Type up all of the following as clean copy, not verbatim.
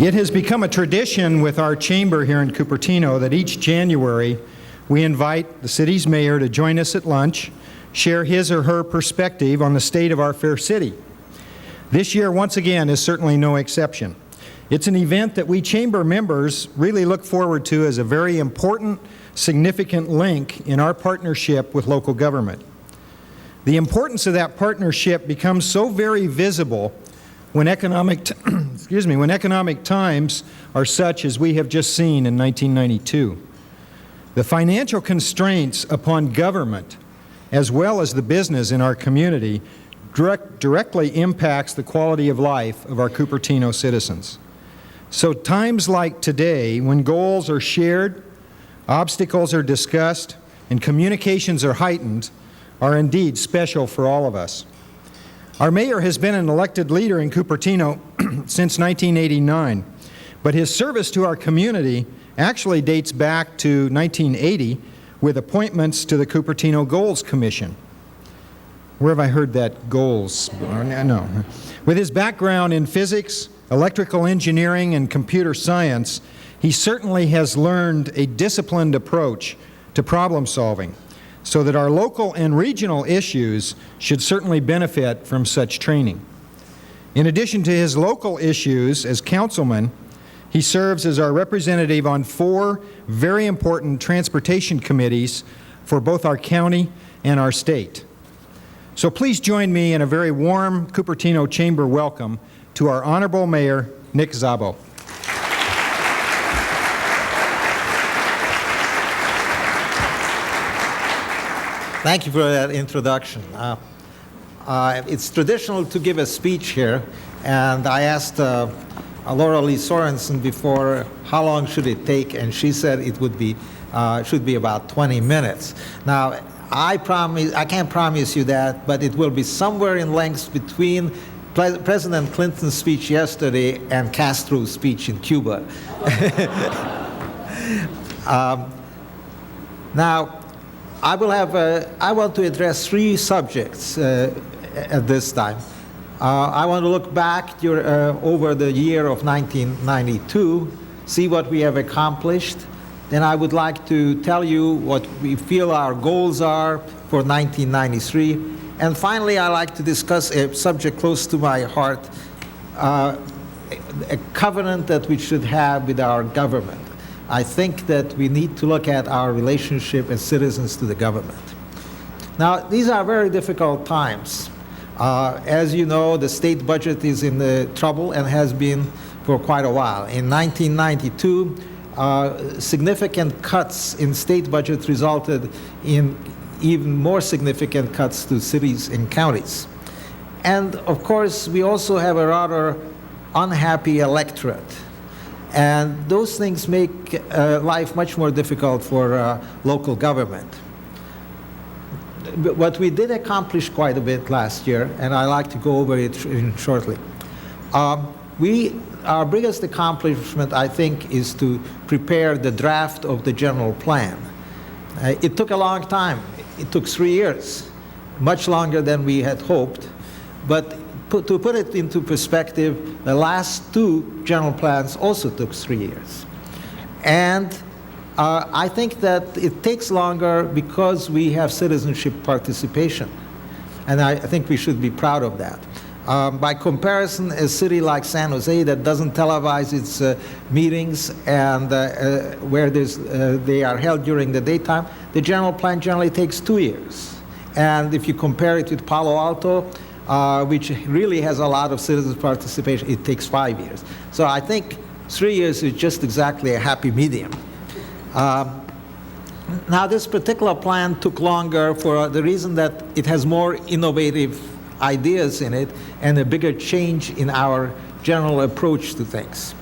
It has become a tradition with our chamber here in Cupertino that each January we invite the city's mayor to join us at lunch, share his or her perspective on the state of our fair city. This year, once again, is certainly no exception. It's an event that we chamber members really look forward to as a very important, significant link in our partnership with local government. The importance of that partnership becomes so very visible when economic times are such as we have just seen in 1992. The financial constraints upon government, as well as the business in our community, directly impacts the quality of life of our Cupertino citizens. So times like today, when goals are shared, obstacles are discussed, and communications are heightened, are indeed special for all of us. Our mayor has been an elected leader in Cupertino since 1989, but his service to our community actually dates back to 1980 with appointments to the Cupertino Goals Commission. Where have I heard that, goals? No. With his background in physics, electrical engineering, and computer science, he certainly has learned a disciplined approach to problem solving, so that our local and regional issues should certainly benefit from such training. In addition to his local issues as councilman, he serves as our representative on 4 very important transportation committees for both our county and our state. So please join me in a very warm Cupertino Chamber welcome to our Honorable Mayor, Nick Szabo. Thank you for that introduction. It's traditional to give a speech here, and I asked Laura Lee Sorensen before how long should it take, and she said it would be should be about 20 minutes. Now, I can't promise you that, but it will be somewhere in length between President Clinton's speech yesterday and Castro's speech in Cuba. Now, I want to address 3 subjects at this time. I want to look back over the year of 1992, see what we have accomplished. Then I would like to tell you what we feel our goals are for 1993. And finally, I'd like to discuss a subject close to my heart, a covenant that we should have with our government. I think that we need to look at our relationship as citizens to the government. Now, these are very difficult times. As you know, the state budget is in trouble and has been for quite a while. In 1992, significant cuts in state budget resulted in even more significant cuts to cities and counties. And of course, we also have a rather unhappy electorate. And those things make life much more difficult for local government. But we did accomplish quite a bit last year, and I'd like to go over it shortly. Our biggest accomplishment, I think, is to prepare the draft of the general plan. It took a long time. It took 3 years, much longer than we had hoped. But to put it into perspective, the last 2 general plans also took 3 years. And I think that it takes longer because we have citizenship participation. And I think we should be proud of that. By comparison, a city like San Jose that doesn't televise its meetings and where they are held during the daytime, the general plan generally takes 2 years. And if you compare it with Palo Alto, which really has a lot of citizens' participation, it takes 5 years. So I think 3 years is just exactly a happy medium. Now, this particular plan took longer for the reason that it has more innovative ideas in it and a bigger change in our general approach to things.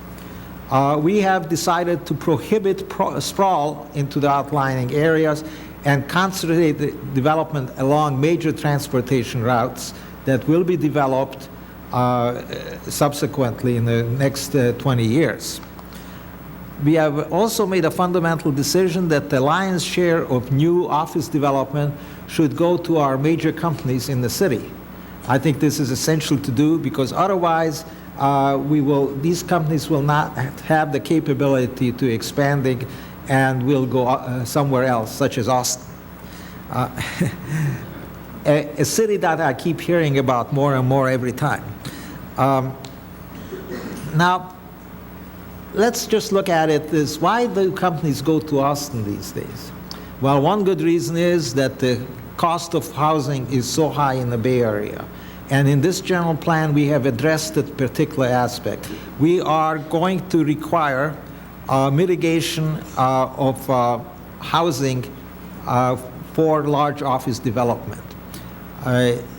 We have decided to prohibit sprawl into the outlying areas and concentrate the development along major transportation routes that will be developed subsequently in the next 20 years. We have also made a fundamental decision that the lion's share of new office development should go to our major companies in the city. I think this is essential to do because otherwise these companies will not have the capability to expanding and will go somewhere else, such as Austin. A city that I keep hearing about more and more every time. Now, let's just look at it this, why do companies go to Austin these days? Well, one good reason is that the cost of housing is so high in the Bay Area. And in this general plan, we have addressed that particular aspect. We are going to require mitigation of housing for large office development.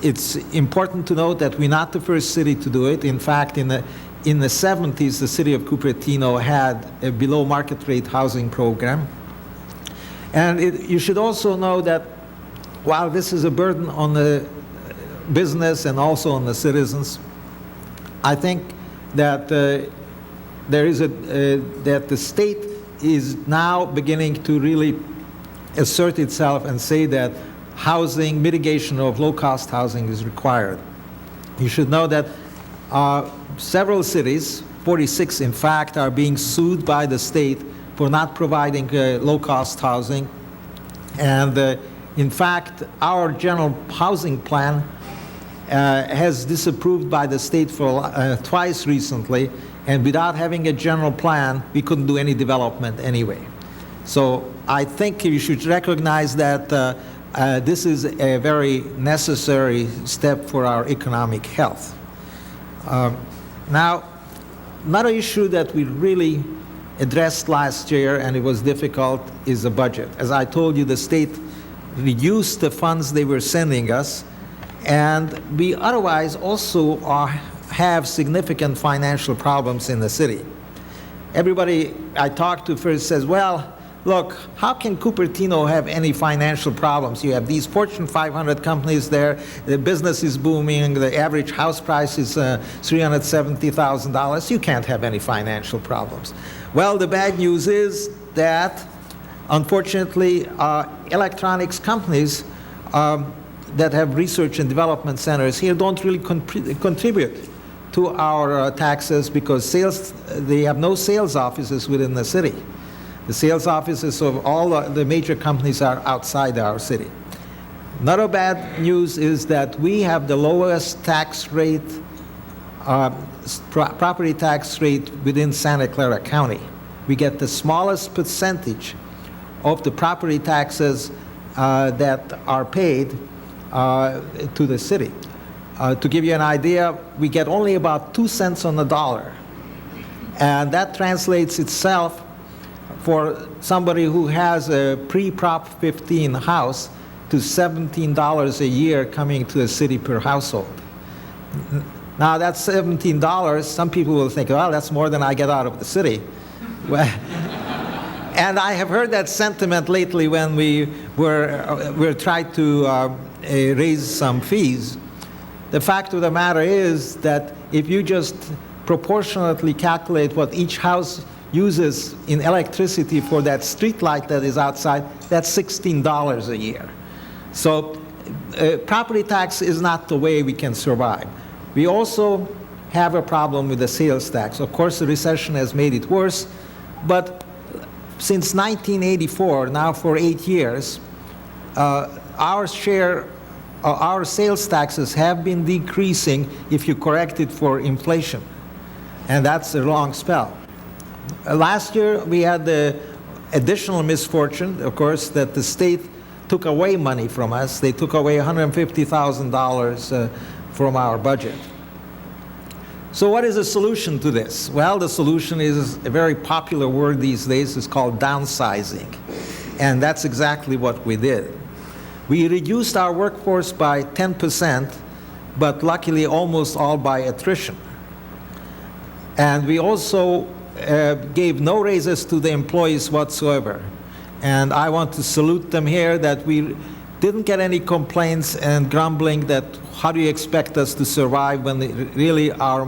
It's important to note that we're not the first city to do it. In fact, in the 70s, the city of Cupertino had a below market rate housing program. And you should also know that while this is a burden on the business and also on the citizens, I think that that the state is now beginning to really assert itself and say that housing, mitigation of low-cost housing is required. You should know that several cities, 46 in fact, are being sued by the state for not providing low-cost housing. And in fact, our general housing plan has disapproved by the state for twice recently, and without having a general plan, we couldn't do any development anyway. So I think you should recognize that this is a very necessary step for our economic health. Now, another issue that we really addressed last year, and it was difficult, is the budget. As I told you, the state reduced the funds they were sending us, and we otherwise also have significant financial problems in the city. Everybody I talk to first says, well, look, how can Cupertino have any financial problems? You have these Fortune 500 companies there, the business is booming, the average house price is $370,000. You can't have any financial problems. Well, the bad news is that, unfortunately, electronics companies that have research and development centers here don't really contribute to our taxes because they have no sales offices within the city. The sales offices of all the major companies are outside our city. Another bad news is that we have the lowest tax rate, property tax rate within Santa Clara County. We get the smallest percentage of the property taxes that are paid to the city. To give you an idea, we get only about 2 cents on the dollar. And that translates itself for somebody who has a pre-Prop 15 house to $17 a year coming to the city per household. Now that's $17. Some people will think, well, that's more than I get out of the city. Well, and I have heard that sentiment lately when we were trying to raise some fees. The fact of the matter is that if you just proportionately calculate what each house uses in electricity for that street light that is outside, that's $16 a year. So property tax is not the way we can survive. We also have a problem with the sales tax. Of course, the recession has made it worse, but since 1984, now for 8 years, our sales taxes have been decreasing if you correct it for inflation, and that's a long spell. Last year, we had the additional misfortune, of course, that the state took away money from us. They took away $150,000 from our budget. So what is the solution to this? Well, the solution is a very popular word these days. It's called downsizing. And that's exactly what we did. We reduced our workforce by 10%, but luckily almost all by attrition. And we also gave no raises to the employees whatsoever. And I want to salute them here that we didn't get any complaints and grumbling that how do you expect us to survive when really our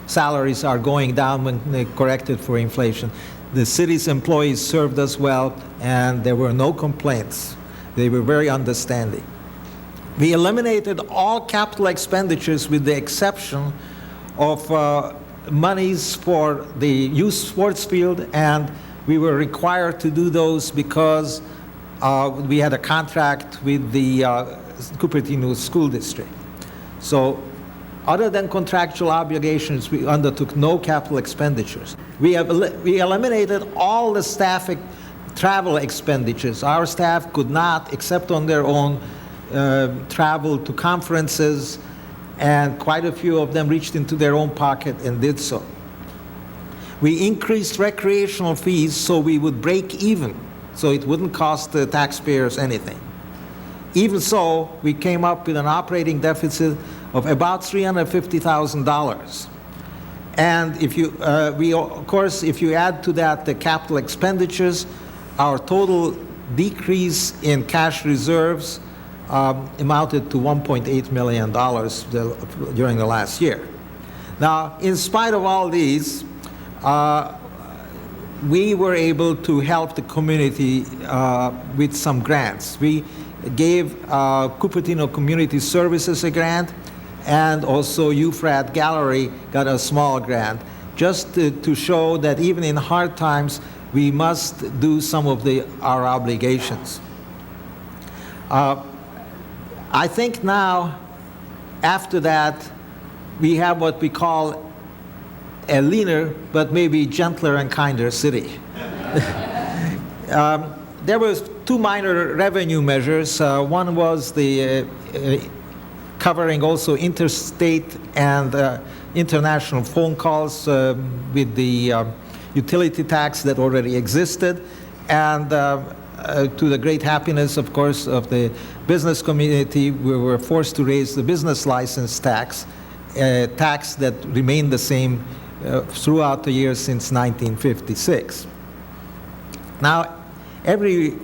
salaries are going down when they corrected for inflation. The city's employees served us well, and there were no complaints. They were very understanding. We eliminated all capital expenditures with the exception of monies for the youth sports field, and we were required to do those because we had a contract with the Cupertino School District. So other than contractual obligations, we undertook no capital expenditures. We eliminated all the staff travel expenditures. Our staff could not, except on their own, travel to conferences, and quite a few of them reached into their own pocket and did so. We increased recreational fees so we would break even, so it wouldn't cost the taxpayers anything. Even so, we came up with an operating deficit of about $350,000. And if you, of course, if you add to that the capital expenditures, our total decrease in cash reserves amounted to $1.8 million during the last year. Now, in spite of all these, we were able to help the community with some grants. We gave Cupertino Community Services a grant, and also UFRAD Gallery got a small grant, just to show that even in hard times, we must do some of our obligations. I think now, after that, we have what we call a leaner, but maybe gentler and kinder city. There were two minor revenue measures. One was the covering also interstate and international phone calls with the utility tax that already existed, and to the great happiness, of course, of the business community, we were forced to raise the business license tax, tax that remained the same throughout the years since 1956. Now, every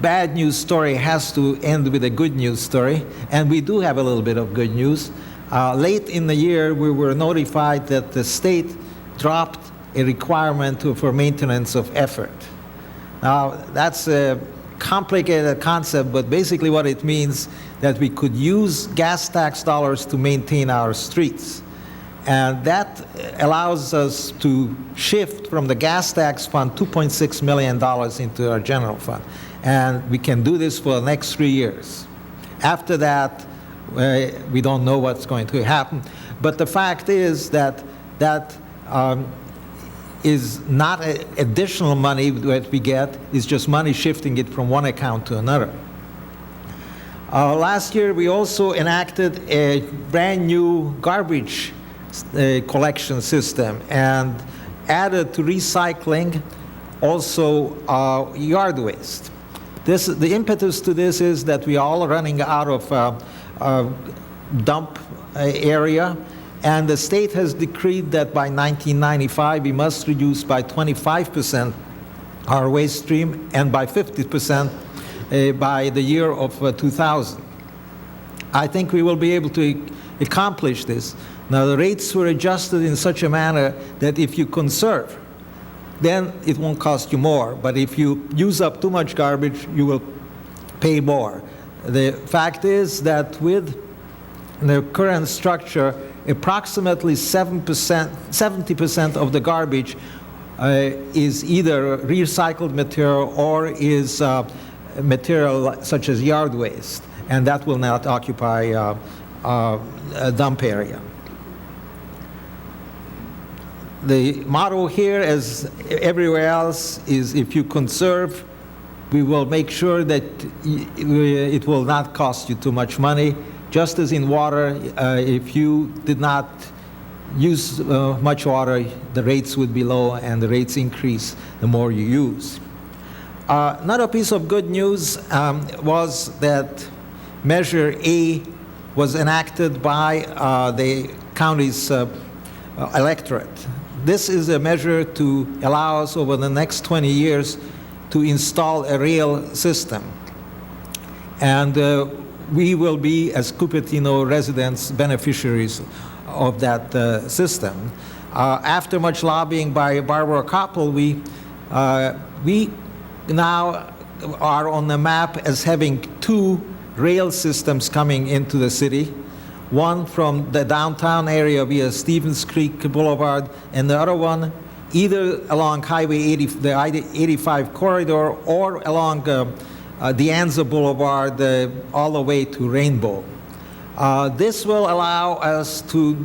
bad news story has to end with a good news story, and we do have a little bit of good news. Late in the year, we were notified that the state dropped a requirement for maintenance of effort. Now, that's a complicated concept, but basically what it means that we could use gas tax dollars to maintain our streets. And that allows us to shift from the gas tax fund $2.6 million into our general fund. And we can do this for the next 3 years. After that, we don't know what's going to happen. But the fact is that that is not additional money that we get, it's just money shifting it from one account to another. Last year, we also enacted a brand new garbage collection system and added to recycling also yard waste. The impetus to this is that we are all running out of dump area, and the state has decreed that by 1995 we must reduce by 25% our waste stream and by 50% by the year of 2000. I think we will be able to accomplish this. Now, the rates were adjusted in such a manner that if you conserve, then it won't cost you more. But if you use up too much garbage, you will pay more. The fact is that with the current structure, approximately 70% of the garbage is either recycled material or is material such as yard waste, and that will not occupy a dump area. The motto here, as everywhere else, is if you conserve, we will make sure that it will not cost you too much money. Just as in water, if you did not use much water, the rates would be low, and the rates increase the more you use. Another piece of good news was that Measure A was enacted by the county's electorate. This is a measure to allow us over the next 20 years to install a rail system. And we will be, as Cupertino residents, beneficiaries of that system. After much lobbying by Barbara Koppel, we now are on the map as having two rail systems coming into the city. one from the downtown area via Stevens Creek Boulevard, and the other one either along Highway 80, the I-85 corridor, or along De Anza Boulevard all the way to Rainbow. This will allow us to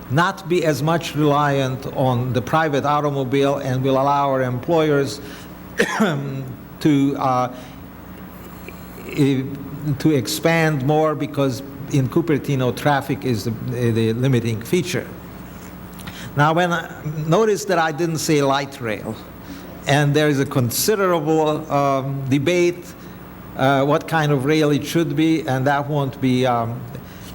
not be as much reliant on the private automobile, and will allow our employers to expand more, because in Cupertino, traffic is the limiting feature. Now, notice that I didn't say light rail, and there is a considerable debate what kind of rail it should be, and that won't be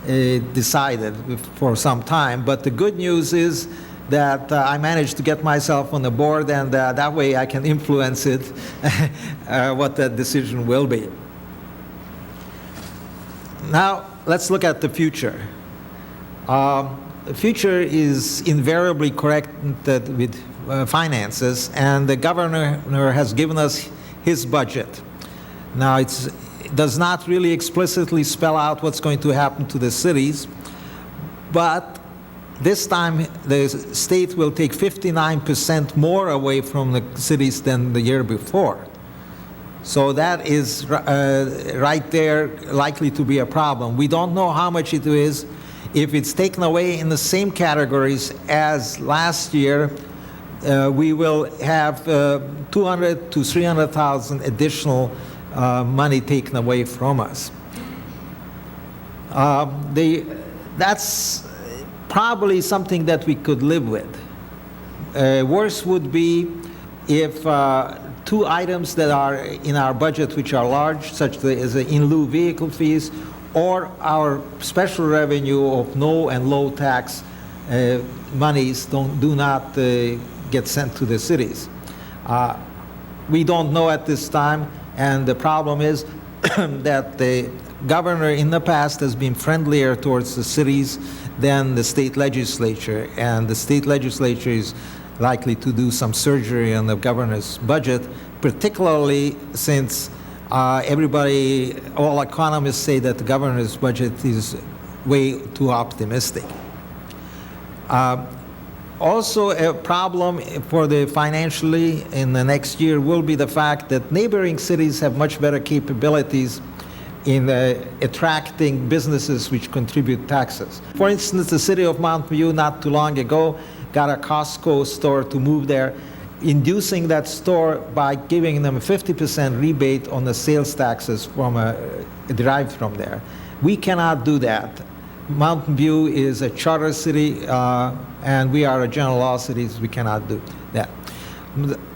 decided for some time. But the good news is that I managed to get myself on the board, and that way I can influence it, what that decision will be. Now, let's look at the future. The future is invariably corrected with finances, and the governor has given us his budget. Now, it does not really explicitly spell out what's going to happen to the cities, but this time the state will take 59% more away from the cities than the year before. So that is right there likely to be a problem. We don't know how much it is. If it's taken away in the same categories as last year, we will have 200 to 300,000 additional money taken away from us. That's probably something that we could live with. Worse would be if two items that are in our budget which are large, such as the in lieu vehicle fees, or our special revenue of no and low tax monies do not get sent to the cities. We don't know at this time, and the problem is that the governor in the past has been friendlier towards the cities than the state legislature, and the state legislature is likely to do some surgery on the governor's budget, particularly since all economists say that the governor's budget is way too optimistic. Also, a problem for the financially in the next year will be the fact that neighboring cities have much better capabilities in attracting businesses which contribute taxes. For instance, the city of Mountain View not too long ago got a Costco store to move there, inducing that store by giving them a 50% rebate on the sales taxes derived from there. We cannot do that. Mountain View is a charter city, and we are a general law city, so we cannot do that.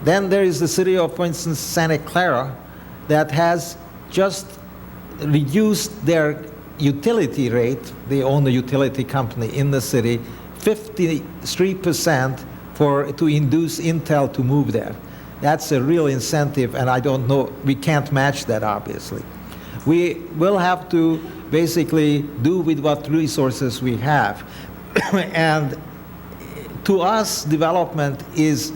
Then there is the city of, for instance, Santa Clara, that has just reduced their utility rate. They own the utility company in the city, 53% to induce Intel to move there. That's a real incentive, and I don't know, we can't match that, obviously. We will have to basically do with what resources we have. And to us, development is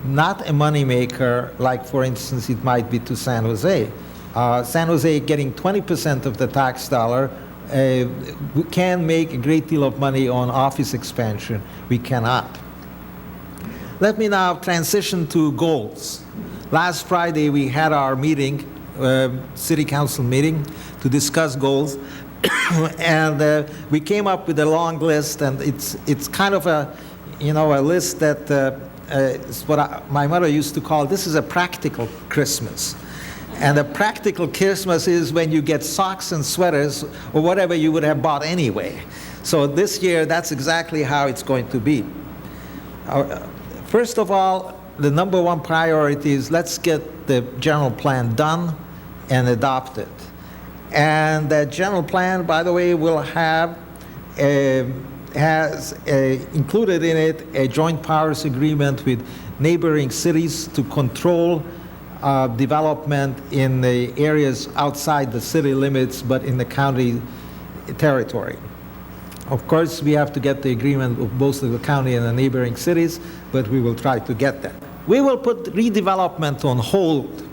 not a moneymaker like, for instance, it might be to San Jose. San Jose getting 20% of the tax dollar can make a great deal of money on office expansion. We cannot. Let me now transition to goals. Last Friday we had our meeting, city council meeting, to discuss goals, and we came up with a long list, and it's kind of a list that is what my mother used to call, this is a practical Christmas. And a practical Christmas is when you get socks and sweaters or whatever you would have bought anyway. So this year, that's exactly how it's going to be. First of all, the number one priority is let's get the general plan done and adopted. And that general plan, by the way, will have has included in it a joint powers agreement with neighboring cities to control development in the areas outside the city limits, but in the county territory. Of course, we have to get the agreement of both the county and the neighboring cities, but we will try to get that. We will put redevelopment on hold.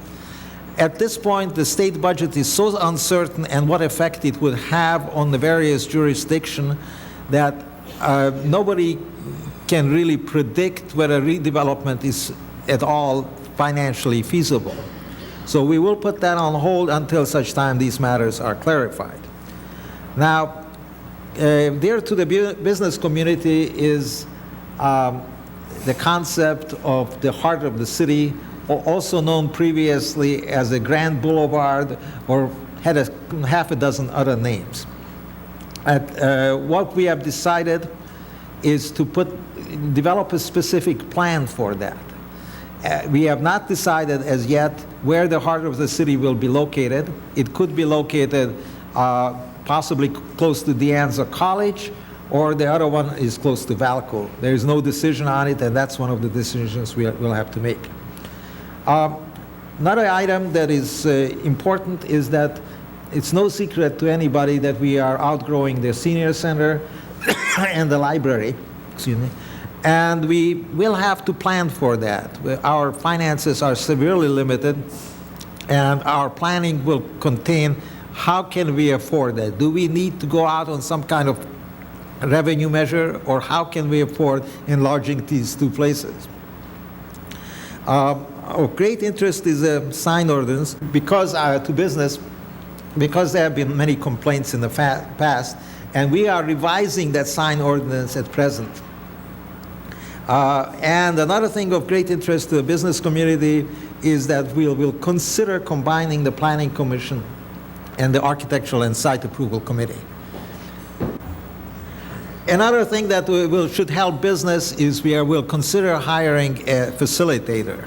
At this point, the state budget is so uncertain and what effect it would have on the various jurisdictions that nobody can really predict whether redevelopment is at all financially feasible. So we will put that on hold until such time these matters are clarified. Now, dear to the business community is the concept of the heart of the city, also known previously as the Grand Boulevard, or had half a dozen other names. What we have decided is to develop a specific plan for that. We have not decided as yet where the heart of the city will be located. It could be located possibly close to De Anza College, or the other one is close to Valco. There is no decision on it, and that's one of the decisions we'll have to make. Another item that is important is that it's no secret to anybody that we are outgrowing the senior center and the library, excuse me, and we will have to plan for that. Our finances are severely limited, and our planning will contain how can we afford that? Do we need to go out on some kind of revenue measure, or how can we afford enlarging these two places? Of great interest is a sign ordinance because to business, because there have been many complaints in the past, and we are revising that sign ordinance at present. And another thing of great interest to the business community is that we'll consider combining the Planning Commission and the Architectural and Site Approval Committee. Another thing that should help business is we'll consider hiring a facilitator.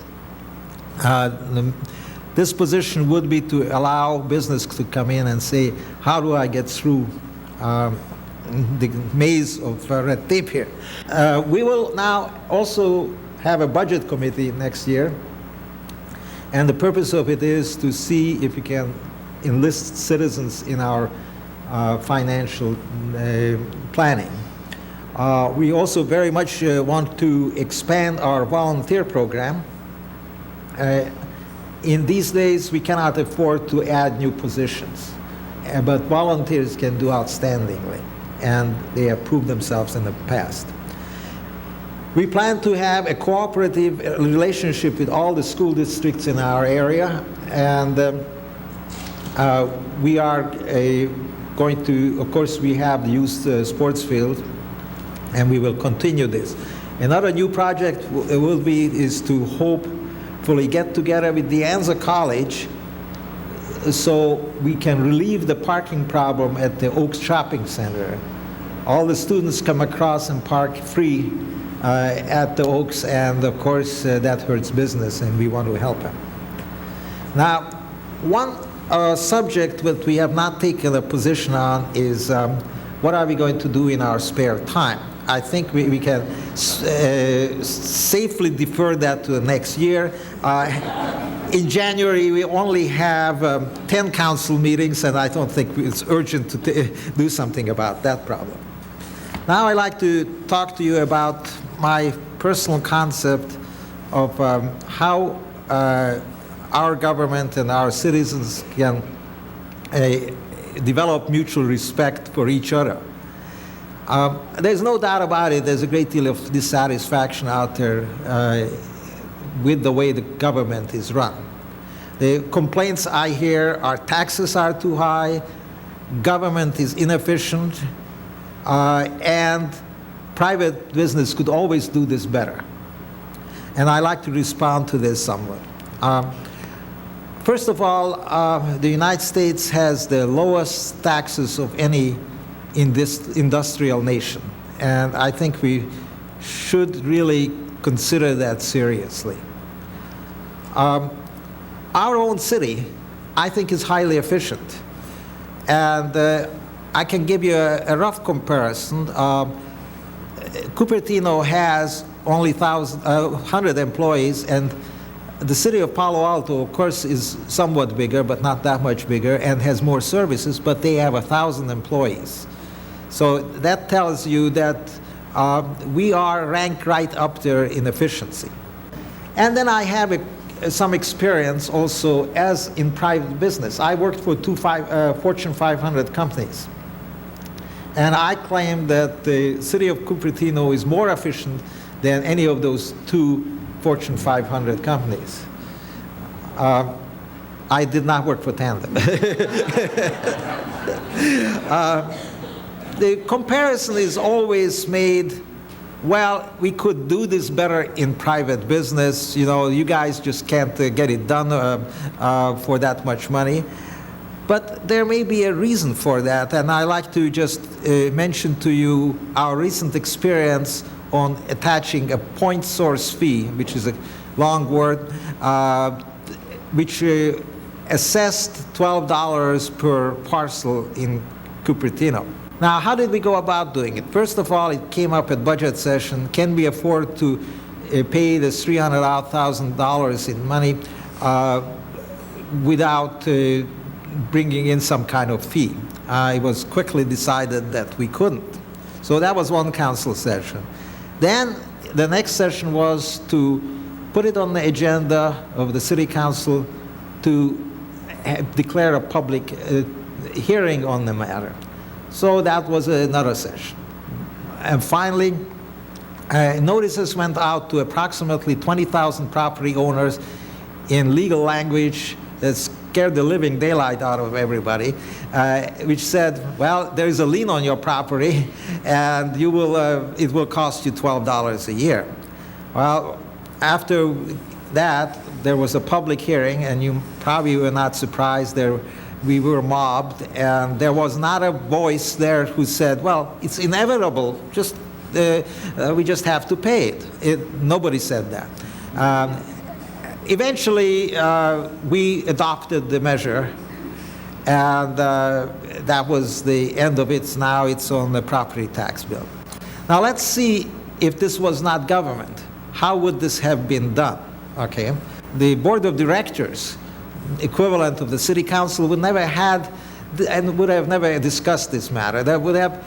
This position would be to allow business to come in and say, how do I get through the maze of red tape here? We will now also have a budget committee next year, and the purpose of it is to see if we can enlist citizens in our financial planning. We also very much want to expand our volunteer program. In these days, we cannot afford to add new positions, but volunteers can do outstandingly, and they have proved themselves in the past. We plan to have a cooperative relationship with all the school districts in our area, and we are going to, of course, we have the youth sports field, and we will continue this. Another new project is to hopefully get together with De Anza College so we can relieve the parking problem at the Oaks Shopping Center. All the students come across and park free at the Oaks, and of course that hurts business, and we want to help them. Now, one subject that we have not taken a position on is what are we going to do in our spare time? I think we can safely defer that to the next year. In January, we only have 10 council meetings, and I don't think it's urgent to do something about that problem. Now I'd like to talk to you about my personal concept of how our government and our citizens can develop mutual respect for each other. There's no doubt about it, there's a great deal of dissatisfaction out there with the way the government is run. The complaints I hear are taxes are too high, government is inefficient, and private business could always do this better. And I like to respond to this somewhat. First of all, the United States has the lowest taxes of any in this industrial nation, and I think we should really consider that seriously. Our own city, I think, is highly efficient, and I can give you a rough comparison. Cupertino has only 100 employees, and the city of Palo Alto, of course, is somewhat bigger, but not that much bigger, and has more services, but they have 1,000 employees. So that tells you that we are ranked right up there in efficiency. And then I have some experience also as in private business. I worked for two Fortune 500 companies. And I claim that the city of Cupertino is more efficient than any of those two Fortune 500 companies. I did not work for Tandem. The comparison is always made, well, we could do this better in private business. You know, you guys just can't get it done for that much money. But there may be a reason for that, and I like to just mention to you our recent experience on attaching a point source fee, which is a long word, which assessed $12 per parcel in Cupertino. Now, how did we go about doing it? First of all, it came up at budget session. Can we afford to pay this $300,000 in money without bringing in some kind of fee? It was quickly decided that we couldn't. So that was one council session. Then the next session was to put it on the agenda of the city council to declare a public hearing on the matter. So that was another session. And finally, notices went out to approximately 20,000 property owners in legal language that scared the living daylight out of everybody, which said, well, there is a lien on your property, and you will, it will cost you $12 a year. Well, after that, there was a public hearing, and you probably were not surprised. We were mobbed, and there was not a voice there who said, well, it's inevitable, just we just have to pay it. Nobody said that. Eventually, we adopted the measure, and that was the end of it. Now it's on the property tax bill. Now let's see if this was not government. How would this have been done? Okay, the board of directors, equivalent of the city council, would never had and would have never discussed this matter. That would have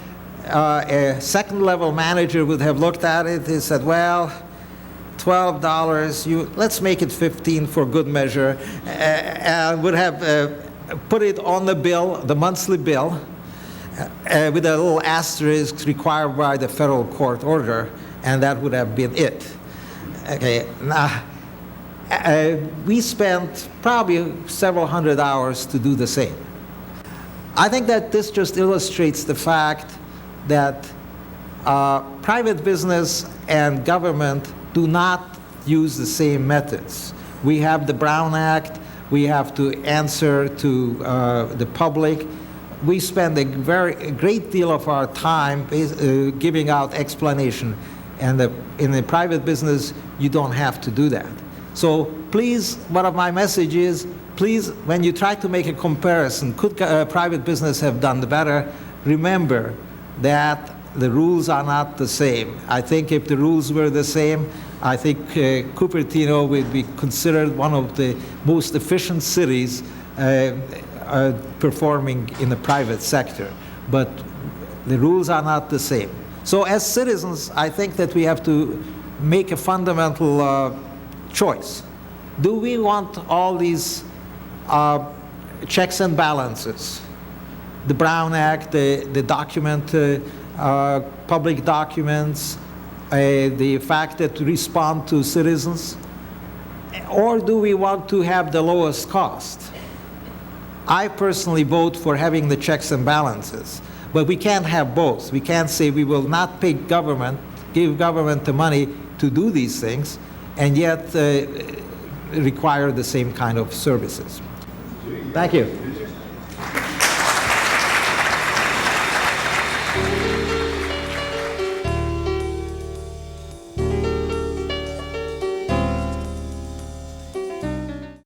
a second level manager would have looked at it and said, well, $12, let's make it 15 for good measure, and would have put it on the bill, the monthly bill, with a little asterisk required by the federal court order, and that would have been it. Okay, now, we spent probably several hundred hours to do the same. I think that this just illustrates the fact that private business and government do not use the same methods. We have the Brown Act. We have to answer to the public. We spend a great deal of our time giving out explanation, and in the private business, you don't have to do that. So please, one of my messages, please, when you try to make a comparison, could private business have done better? Remember that the rules are not the same. I think if the rules were the same, I think Cupertino would be considered one of the most efficient cities performing in the private sector. But the rules are not the same. So as citizens, I think that we have to make a fundamental choice. Do we want all these checks and balances? The Brown Act, the document, public documents, the fact that to respond to citizens? Or do we want to have the lowest cost? I personally vote for having the checks and balances, but we can't have both. We can't say we will not pay government, give government the money to do these things, and yet require the same kind of services. Thank you.